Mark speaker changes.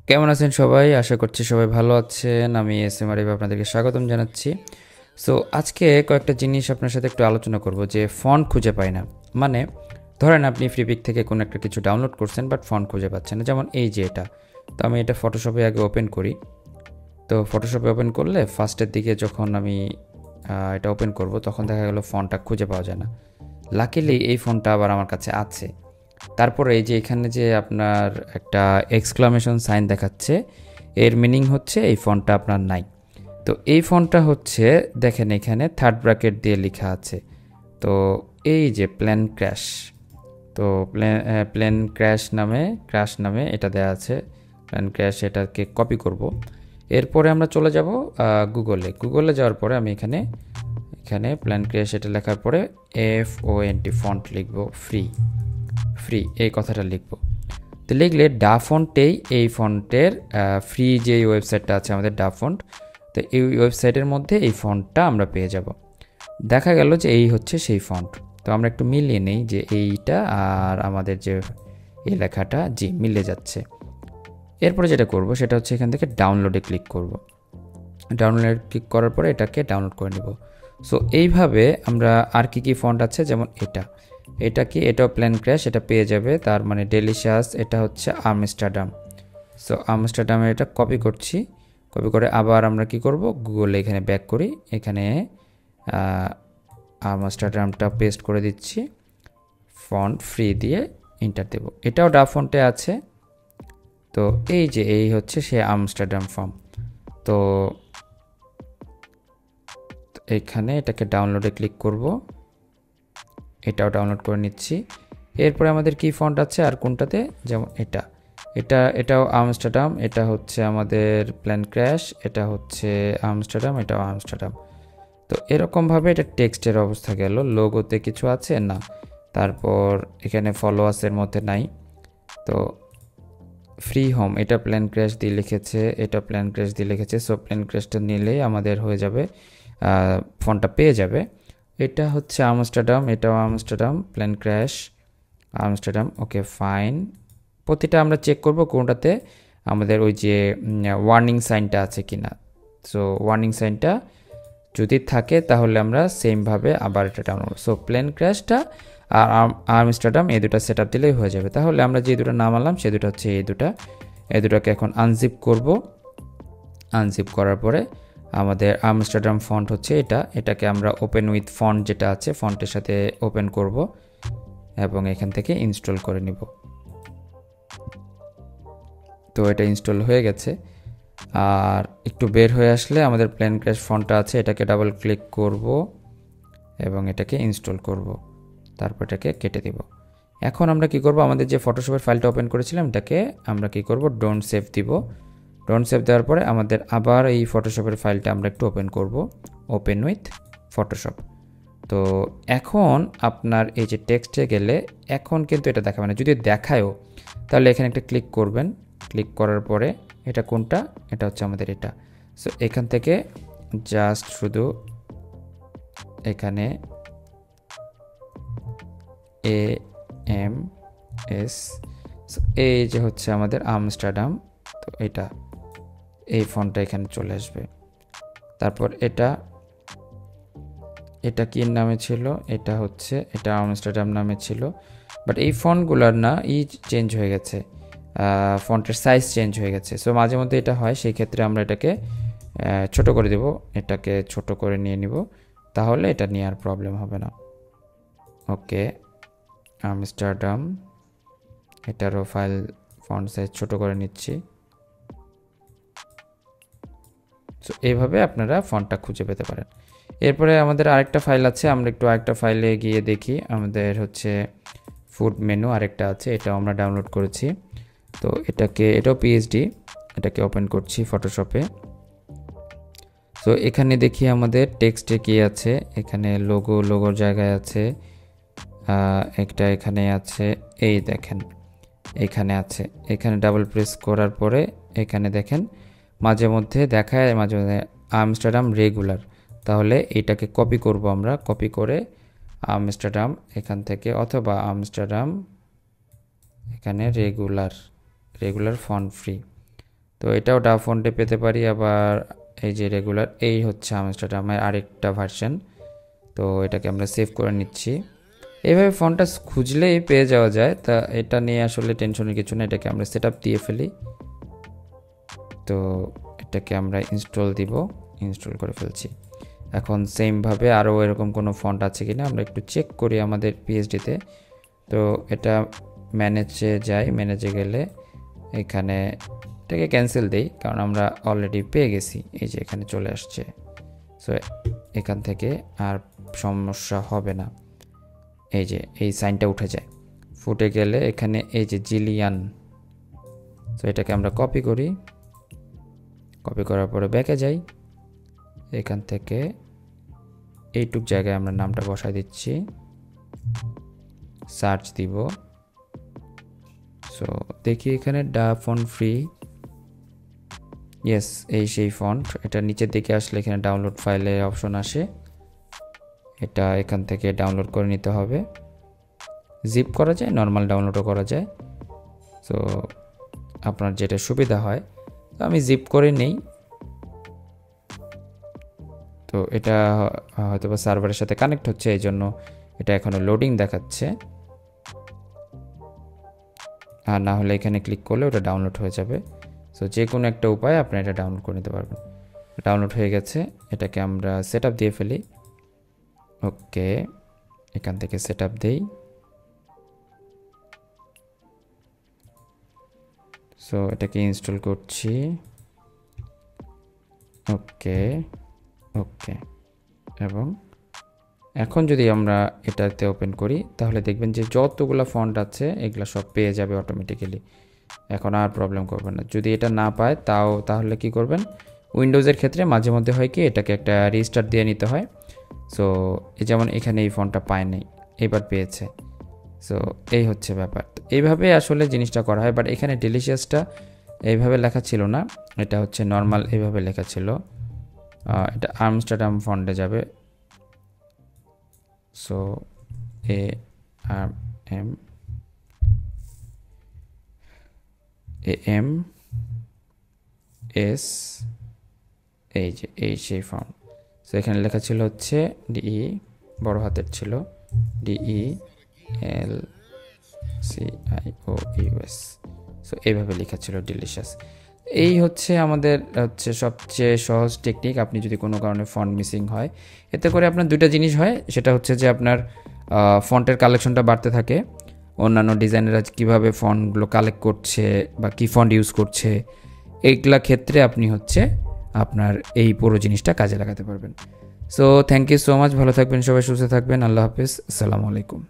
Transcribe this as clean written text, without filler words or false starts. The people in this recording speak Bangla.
Speaker 1: কেমন আছেন সবাই? আশা করছি সবাই ভালো আছেন। আমি এসএম আরিফ আপনাদেরকে স্বাগতম জানাচ্ছি। সো আজকে কয়েকটা জিনিস আপনার সাথে একটু আলোচনা করব যে ফন্ট খুঁজে পাই না। মানে ধরেন আপনি ফ্রিপিক থেকে কোনো একটা কিছু ডাউনলোড করছেন বাট ফন্ট খুঁজে পাচ্ছেন না। যেমন এই যে এটা। তো আমি এটা ফটোশপে আগে ওপেন করি। তো ফটোশপে ওপেন করলে ফার্স্টের দিকে যখন আমি এটা ওপেন করব তখন দেখা গেল ফন্টটা খুঁজে পাওয়া যায় না। লাকিলি এই ফন্টটা আবার আমার কাছে আছে। তারপরে এই যে এখানে যে আপনার একটা এক্সক্লামেশন সাইন দেখাচ্ছে, এর মিনিং হচ্ছে এই ফন্টটা আপনার নাই। তো এই ফন্টটা হচ্ছে দেখেন এখানে থার্ড ব্র্যাকেট দিয়ে লেখা আছে। তো এই যে প্ল্যান ক্র্যাশ, তো প্ল্যান ক্র্যাশ নামে এটা দেওয়া আছে। প্ল্যান ক্র্যাশ এটাকে কপি করব। এরপরে আমরা চলে যাব গুগলে যাওয়ার পরে আমি এখানে এখানে প্ল্যান ক্র্যাশ এটা লেখার পরে FONT ফন্ট লিখব, ফ্রি এই কথাটা লিখব। তো লিখলে ডাফন্টেই এই ফন্টের ফ্রি যে ওয়েবসাইটটা আছে আমাদের ডাফন্ট, তো এই ওয়েবসাইটের মধ্যে এই ফন্টটা আমরা পেয়ে যাব। দেখা গেল যে এই হচ্ছে সেই ফন্ট। তো আমরা একটু মিলিয়ে নেই যে এইটা আর আমাদের যে এই লেখাটা জি মিলে যাচ্ছে। এরপরে যেটা করব সেটা হচ্ছে এখান থেকে ডাউনলোডে ক্লিক করব। ডাউনলোড ক্লিক করার পরে এটাকে ডাউনলোড করে নেব। সো এইভাবে আমরা আর কি ফন্ট আছে, যেমন এটা কি, এটাও প্ল্যান ক্র্যাশ, এটা পেয়ে যাবে। তার মানে ডেলিশিয়াস, এটা হচ্ছে আমস্টারডাম। সো আমস্টারডামে এটা কপি করছি। কপি করে আবার আমরা কি করব, গুগলে এখানে ব্যাক করি, এখানে আমস্টারডামটা পেস্ট করে দিচ্ছি, ফন্ট ফ্রি দিয়ে এন্টার দেব। এটাও ডাফন্টে আছে। তো এই যে এই হচ্ছে সে আমস্টারডাম ফর্ম। তো এখানে এটাকে ডাউনলোডে ক্লিক করব, এটাও ডাউনলোড করে নিচ্ছি। এরপরে আমাদের কি ফন্ট আছে আর কোনটাতে, যেমন এটাও আমস্টারডাম, এটা হচ্ছে আমাদের প্ল্যান ক্র্যাশ, এটা হচ্ছে আমস্টারডাম, এটাও আমস্টারডাম। তো এরকমভাবে এটা টেক্সটের অবস্থা গেল। লোগোতে কিছু আছে না, তারপর এখানে ফলোয়ার্সের মধ্যে নাই। তো ফ্রি হোম, এটা প্ল্যান ক্র্যাশ দিয়ে লিখেছে, এটা প্ল্যান ক্র্যাশ দিয়ে লিখেছে। সো প্ল্যান ক্র্যাশটা নিলেই আমাদের হয়ে যাবে, ফন্টটা পেয়ে যাবে। এটা হচ্ছে আমস্টারডাম, এটাও Amsterdam, plan crash, Amsterdam. Okay fine. প্রতিটা আমরা চেক করব কোনটাতে আমাদের ওই যে ওয়ার্নিং সাইনটা আছে কিনা। সো ওয়ার্নিং সাইনটা যদি থাকে তাহলে আমরা সেমভাবে আবার এটা ডাউনলোড। সো প্লেন ক্র্যাশটা আর আমস্টারডাম এই দুটো সেট আপ দিলেই হয়ে যাবে। তাহলে আমরা যে দুটো নামালাম সে দুটো হচ্ছে এই দুটোকে এখন আনজিপ করব। আনজিপ করার পরে আমাদের আমস্টারডাম ফন্ট হচ্ছে এটাকে আমরা ওপেন উইথ ফন্ট যেটা আছে ফন্টের সাথে ওপেন করব এবং এখান থেকে ইনস্টল করে নিব। তো এটা ইনস্টল হয়ে গেছে। আর একটু বের হয়ে আসলে আমাদের প্ল্যান ক্র্যাশ ফন্টটা আছে, এটাকে ডাবল ক্লিক করব এবং এটাকে ইনস্টল করব, তারপর এটাকে কেটে দিব। এখন আমরা কি করব, আমাদের যে ফটোশপের ফাইলটা ওপেন করেছিলাম এটাকে আমরা কি করব, ডোন্ট সেভ দিব। ডোন্ট সেভ দেওয়ার পরে আমাদের আবার এই ফটোশপের ফাইলটা আমরা একটু ওপেন করব, ওপেন উইথ ফটোশপ। তো এখন আপনার এই যে টেক্সটে গেলে এখন কিন্তু এটা দেখাবে না, যদি দেখায়ও তাহলে এখানে একটা ক্লিক করবেন। ক্লিক করার পরে এটা কোনটা, এটা হচ্ছে আমাদের এটা। সো এখান থেকে জাস্ট শুধু এখানে AMS, এই যে হচ্ছে আমাদের আমস্টারডাম। তো এই ফন্টটা এখানে চলে আসবে। তারপর এটা কি নামে ছিল, এটা আমস্টারডাম নামে ছিল। বাট এই ফন্টগুলোর না চেঞ্জ হয়ে গেছে, ফন্টের সাইজ চেঞ্জ হয়ে গেছে। সো মাঝে মধ্যে এটা হয়, সেই ক্ষেত্রে আমরা এটাকে ছোট করে দেব, এটাকে ছোট করে নিয়ে নিব, তাহলে এটা নিয়ে আর প্রবলেম হবে না। ওকে আমস্টারডাম, এটারও ফাইল ফন্ট সাইজ ছোট করে নিচ্ছি। সো এইভাবে আপনারা ফন্টটা খুঁজে পেতে পারেন। এরপরে আমাদের আরেকটা ফাইল আছে, আমরা একটু আরেকটা ফাইলে গিয়ে দেখি। আমাদের হচ্ছে ফুড মেনু আরেকটা আছে, এটাও আমরা ডাউনলোড করেছি। তো এটাও PhD, এটাকে ওপেন করছি ফটোশপে। তো এখানে দেখি আমাদের টেক্সটে কি আছে, এখানে লোগোর জায়গায় আছে, একটা এখানে আছে, এই দেখেন এখানে আছে। এখানে ডাবল প্রেস করার পরে এখানে দেখেন মাঝে মধ্যে দেখায়, মাঝে মধ্যে আমস্টারডাম রেগুলার। তাহলে এটাকে কপি করব আমরা, কপি করে আমস্টারডাম এখান থেকে, অথবা আমস্টারডাম এখানে রেগুলার ফন্ট ফ্রি। তো এটাও ডাফন্টে পেতে পারি, আবার এই যে রেগুলার, এই হচ্ছে আমস্টারডামের আরেকটা ভার্সন। তো এটাকে আমরা সেভ করে নিচ্ছি। এইভাবে ফন্টটা খুঁজলেই পেয়ে যাওয়া যায়, তা এটা নিয়ে আসলে টেনশনের কিছু না। এটাকে আমরা সেট আপ দিয়ে ফেলি। তো এটাকে আমরা ইনস্টল দিব, ইনস্টল করে ফেলছি। এখন সেমভাবে আরও এরকম কোনো ফন্ট আছে কিনা আমরা একটু চেক করি আমাদের পিএইচডিতে। তো এটা ম্যানেজে যাই, ম্যানেজে গেলে এখানে এটাকে ক্যান্সেল দেই, কারণ আমরা অলরেডি পেয়ে গেছি। এই যে এখানে চলে আসছে। সো এখান থেকে আর সমস্যা হবে না। এই যে এই সাইনটা উঠে যায়, ফুটে গেলে এখানে এই যে জিলিয়ান, সো এটাকে আমরা কপি করি। কপি করার পরে ব্যাকে যাই, এখান থেকে এইটুক জায়গায় আমরা নামটা বসাই দিচ্ছি, সার্চ দিব। সো দেখি এখানে ডাফন্ট ফ্রি, ইয়েস এই সেই ফন্ট। এটা নিচের দিকে আসলে এখানে ডাউনলোড ফাইলের অপশন আসে, এটা এখান থেকে ডাউনলোড করে নিতে হবে। জিপ করা যায়, নর্মাল ডাউনলোডও করা যায়। সো আপনার যেটা সুবিধা হয়, তো আমি জিপ করে নেই। তো এটা হয়তো বা সার্ভারের সাথে কানেক্ট হচ্ছে, এই জন্য এটা এখনও লোডিং দেখাচ্ছে। আর না হলে এখানে ক্লিক করলে ওটা ডাউনলোড হয়ে যাবে। সো যে কোনো একটা উপায়ে আপনি এটা ডাউনলোড করে নিতে পারবেন। ডাউনলোড হয়ে গেছে, এটাকে আমরা সেট আপ দিয়ে ফেলি। ওকে, এখান থেকে সেট আপ দিই। সো এটাকে ইনস্টল করছি। ওকে ওকে, এবং এখন যদি আমরা এটাতে ওপেন করি তাহলে দেখবেন যে যতগুলো ফন্ট আছে এগুলো সব পেয়ে যাবে অটোমেটিক্যালি। এখন আর প্রবলেম করবেন না। যদি এটা না পায় তাহলে কি করবেন, উইন্ডোজের ক্ষেত্রে মাঝে মধ্যে হয় কি, এটাকে একটা রিস্টার্ট দিয়ে নিতে হয়। সো যেমন এখানে এই ফন্টটা পায় নাই, এবার পেয়েছে। সো এই হচ্ছে ব্যাপার। তো এইভাবে আসলে জিনিসটা করা হয়। বাট এখানে ডিলিশিয়াসটা এইভাবে লেখা ছিল না, এটা হচ্ছে নর্মাল এইভাবে লেখা ছিল। এটা আমস্টারডাম ফন্টে যাবে। সো AMS, এই যে এই সেই ফন্ট। সো এখানে লেখা ছিল হচ্ছে DE, বড় হাতের ছিল DELCIOUS। সো এইভাবে লেখা ছিল ডিলিশিয়াস। এই হচ্ছে আমাদের সবচেয়ে সহজ টেকনিক। আপনি যদি কোনো কারণে ফন্ট মিসিং হয়, এতে করে আপনার দুইটা জিনিস হয়। সেটা হচ্ছে যে আপনার ফন্টের কালেকশনটা বাড়তে থাকে, অন্যান্য ডিজাইনাররা কীভাবে ফন্টগুলো কালেক্ট করছে বা কী ফন্ট ইউজ করছে, এইগুলা ক্ষেত্রে আপনি আপনার এই পুরো জিনিসটা কাজে লাগাতে পারবেন। So thank you so much, ভালো থাকবেন সবাই, সুস্থ থাকবেন, আল্লাহ হাফিজ, আসসালামু আলাইকুম।